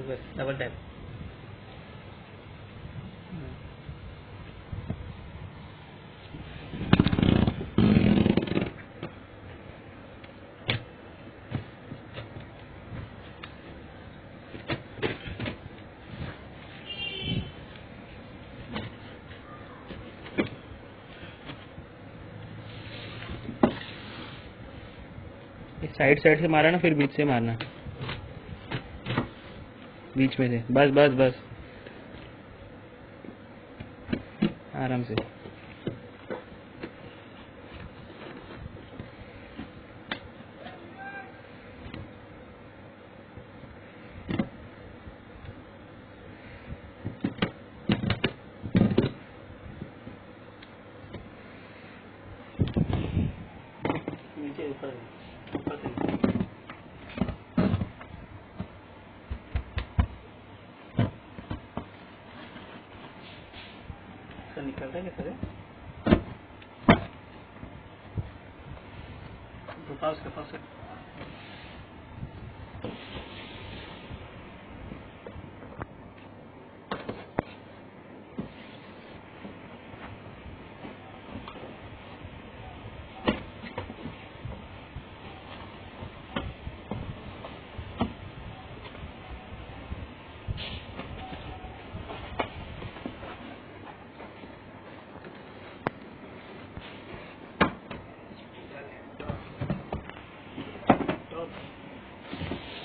बस double tap. Side side से मारा ना, फिर बीच से मारना, बीच में से, बस बस बस आराम से। नीचे ऊपर ऊपर से निकल रहा है कैसे? पास के पास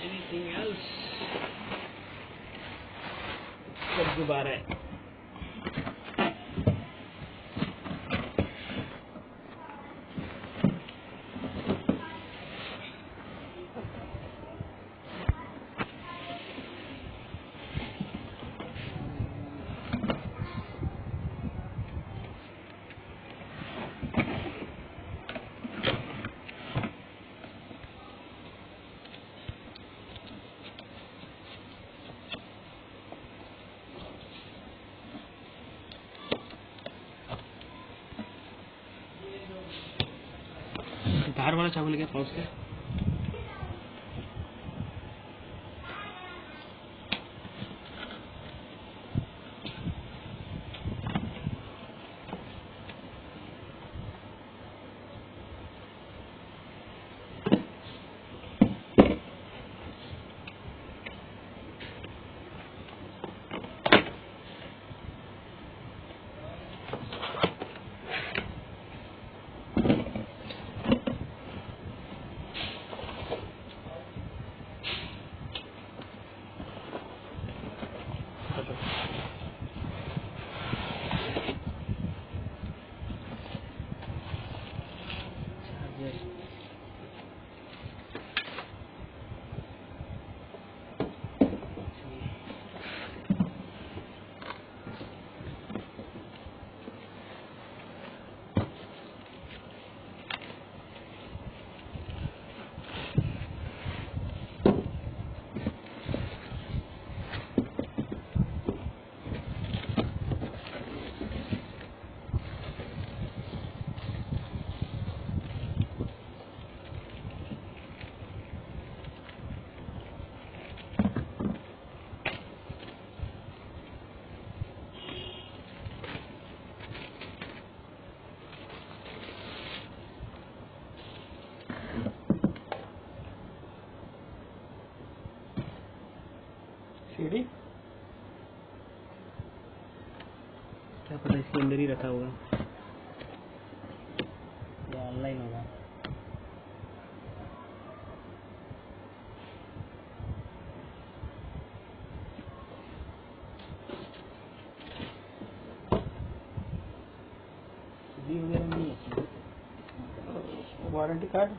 anything else? सब गुब्बारा है। बाहर वाला चावल क्या पहुंच के सीढ़ी क्या पता इसके अंदर ही रखा होगा या ऑनलाइन होगा। सीढ़ी वगैरह नहीं है, वारंटी कार्ड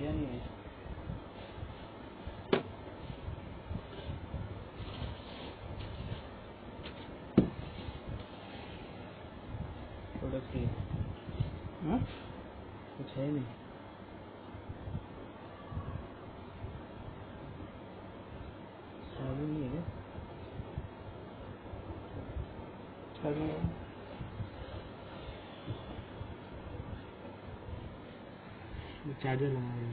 नहीं है। प्रोडक्ट कुछ है नहीं। साबुन नहीं है क्या? साबुन चार्जर लगाया है।